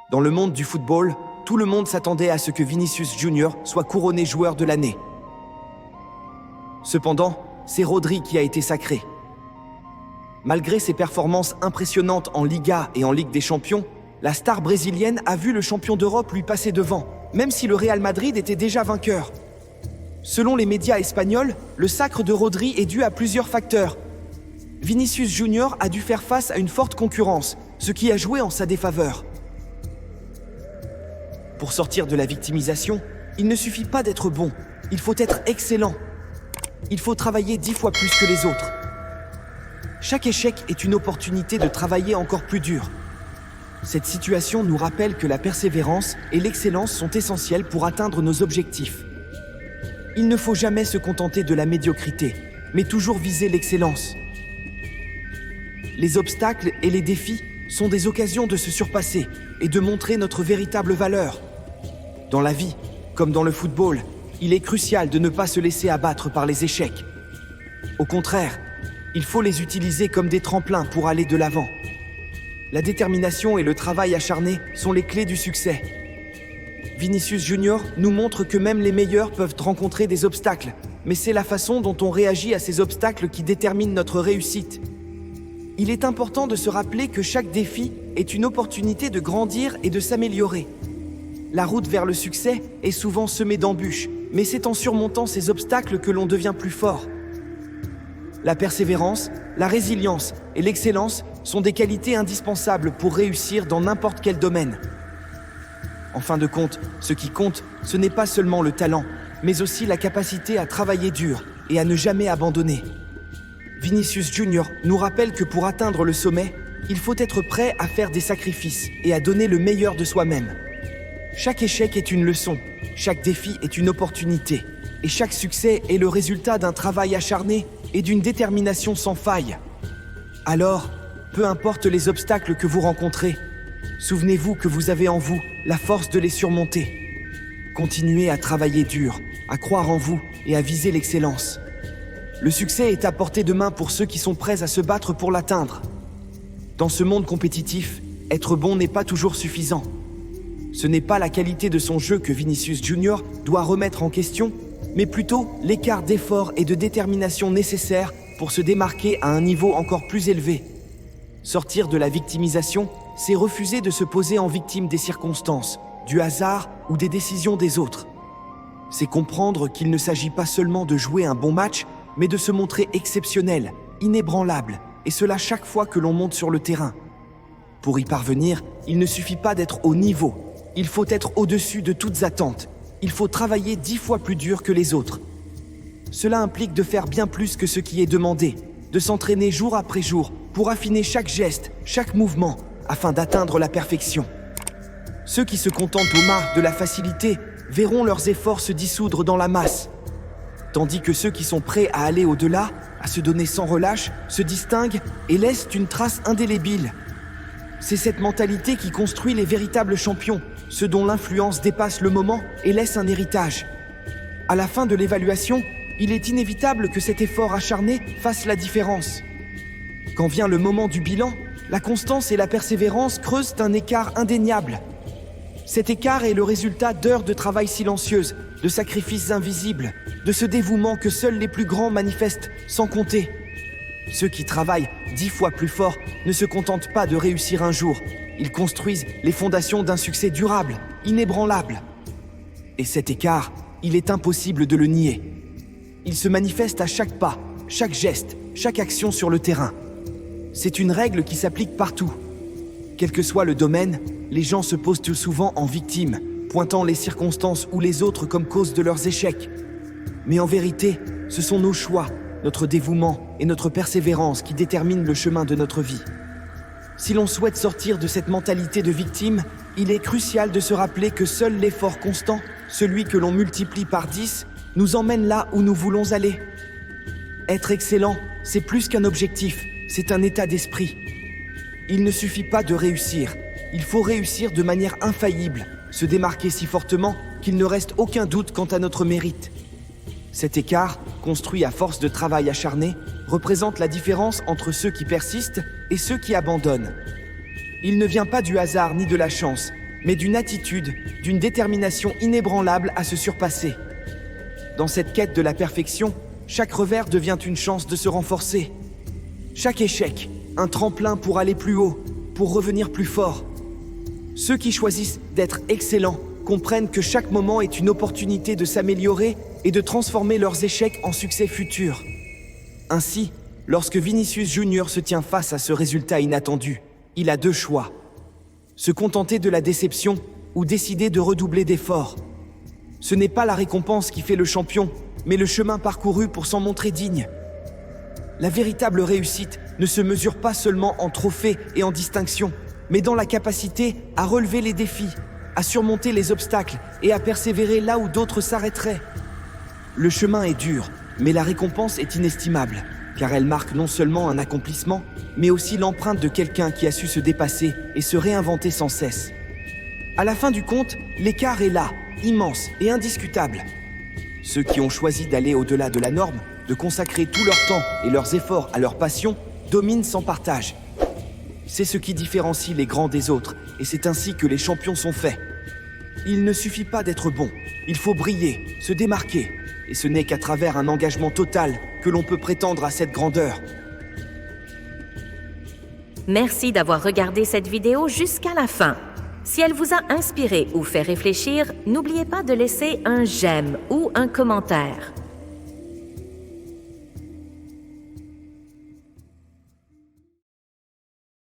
Dans le monde du football, tout le monde s'attendait à ce que Vinicius Junior soit couronné joueur de l'année. Cependant, c'est Rodri qui a été sacré. Malgré ses performances impressionnantes en Liga et en Ligue des Champions, la star brésilienne a vu le champion d'Europe lui passer devant, même si le Real Madrid était déjà vainqueur. Selon les médias espagnols, le sacre de Rodri est dû à plusieurs facteurs. Vinicius Junior a dû faire face à une forte concurrence, ce qui a joué en sa défaveur. Pour sortir de la victimisation, il ne suffit pas d'être bon, il faut être excellent. Il faut travailler 10 fois plus que les autres. Chaque échec est une opportunité de travailler encore plus dur. Cette situation nous rappelle que la persévérance et l'excellence sont essentielles pour atteindre nos objectifs. Il ne faut jamais se contenter de la médiocrité, mais toujours viser l'excellence. Les obstacles et les défis sont des occasions de se surpasser et de montrer notre véritable valeur. Dans la vie, comme dans le football, il est crucial de ne pas se laisser abattre par les échecs. Au contraire, il faut les utiliser comme des tremplins pour aller de l'avant. La détermination et le travail acharné sont les clés du succès. Vinicius Junior nous montre que même les meilleurs peuvent rencontrer des obstacles, mais c'est la façon dont on réagit à ces obstacles qui détermine notre réussite. Il est important de se rappeler que chaque défi est une opportunité de grandir et de s'améliorer. La route vers le succès est souvent semée d'embûches, mais c'est en surmontant ces obstacles que l'on devient plus fort. La persévérance, la résilience et l'excellence sont des qualités indispensables pour réussir dans n'importe quel domaine. En fin de compte, ce qui compte, ce n'est pas seulement le talent, mais aussi la capacité à travailler dur et à ne jamais abandonner. Vinicius Junior nous rappelle que pour atteindre le sommet, il faut être prêt à faire des sacrifices et à donner le meilleur de soi-même. Chaque échec est une leçon, chaque défi est une opportunité, et chaque succès est le résultat d'un travail acharné et d'une détermination sans faille. Alors, peu importe les obstacles que vous rencontrez, souvenez-vous que vous avez en vous la force de les surmonter. Continuez à travailler dur, à croire en vous et à viser l'excellence. Le succès est à portée de main pour ceux qui sont prêts à se battre pour l'atteindre. Dans ce monde compétitif, être bon n'est pas toujours suffisant. Ce n'est pas la qualité de son jeu que Vinicius Junior doit remettre en question, mais plutôt l'écart d'effort et de détermination nécessaire pour se démarquer à un niveau encore plus élevé. Sortir de la victimisation, c'est refuser de se poser en victime des circonstances, du hasard ou des décisions des autres. C'est comprendre qu'il ne s'agit pas seulement de jouer un bon match, mais de se montrer exceptionnel, inébranlable, et cela chaque fois que l'on monte sur le terrain. Pour y parvenir, il ne suffit pas d'être au niveau, il faut être au-dessus de toutes attentes. Il faut travailler 10 fois plus dur que les autres. Cela implique de faire bien plus que ce qui est demandé, de s'entraîner jour après jour pour affiner chaque geste, chaque mouvement, afin d'atteindre la perfection. Ceux qui se contentent aux marges de la facilité verront leurs efforts se dissoudre dans la masse, tandis que ceux qui sont prêts à aller au-delà, à se donner sans relâche, se distinguent et laissent une trace indélébile. C'est cette mentalité qui construit les véritables champions, ceux dont l'influence dépasse le moment et laisse un héritage. À la fin de l'évaluation, il est inévitable que cet effort acharné fasse la différence. Quand vient le moment du bilan, la constance et la persévérance creusent un écart indéniable. Cet écart est le résultat d'heures de travail silencieuses, de sacrifices invisibles, de ce dévouement que seuls les plus grands manifestent sans compter. Ceux qui travaillent 10 fois plus fort ne se contentent pas de réussir un jour. Ils construisent les fondations d'un succès durable, inébranlable. Et cet écart, il est impossible de le nier. Il se manifeste à chaque pas, chaque geste, chaque action sur le terrain. C'est une règle qui s'applique partout. Quel que soit le domaine, les gens se posent tout souvent en victime, pointant les circonstances ou les autres comme cause de leurs échecs. Mais en vérité, ce sont nos choix, notre dévouement et notre persévérance qui déterminent le chemin de notre vie. Si l'on souhaite sortir de cette mentalité de victime, il est crucial de se rappeler que seul l'effort constant, celui que l'on multiplie par 10, nous emmène là où nous voulons aller. Être excellent, c'est plus qu'un objectif, c'est un état d'esprit. Il ne suffit pas de réussir, il faut réussir de manière infaillible, se démarquer si fortement qu'il ne reste aucun doute quant à notre mérite. Cet écart, construit à force de travail acharné, représente la différence entre ceux qui persistent et ceux qui abandonnent. Il ne vient pas du hasard ni de la chance, mais d'une attitude, d'une détermination inébranlable à se surpasser. Dans cette quête de la perfection, chaque revers devient une chance de se renforcer. Chaque échec, un tremplin pour aller plus haut, pour revenir plus fort. Ceux qui choisissent d'être excellents comprennent que chaque moment est une opportunité de s'améliorer et de transformer leurs échecs en succès futurs. Ainsi, lorsque Vinicius Junior se tient face à ce résultat inattendu, il a deux choix. Se contenter de la déception ou décider de redoubler d'efforts. Ce n'est pas la récompense qui fait le champion, mais le chemin parcouru pour s'en montrer digne. La véritable réussite ne se mesure pas seulement en trophées et en distinctions, mais dans la capacité à relever les défis, à surmonter les obstacles et à persévérer là où d'autres s'arrêteraient. Le chemin est dur, mais la récompense est inestimable, car elle marque non seulement un accomplissement, mais aussi l'empreinte de quelqu'un qui a su se dépasser et se réinventer sans cesse. À la fin du compte, l'écart est là, immense et indiscutable. Ceux qui ont choisi d'aller au-delà de la norme, de consacrer tout leur temps et leurs efforts à leur passion, dominent sans partage. C'est ce qui différencie les grands des autres, et c'est ainsi que les champions sont faits. Il ne suffit pas d'être bon, il faut briller, se démarquer, et ce n'est qu'à travers un engagement total que l'on peut prétendre à cette grandeur. Merci d'avoir regardé cette vidéo jusqu'à la fin. Si elle vous a inspiré ou fait réfléchir, n'oubliez pas de laisser un j'aime ou un commentaire.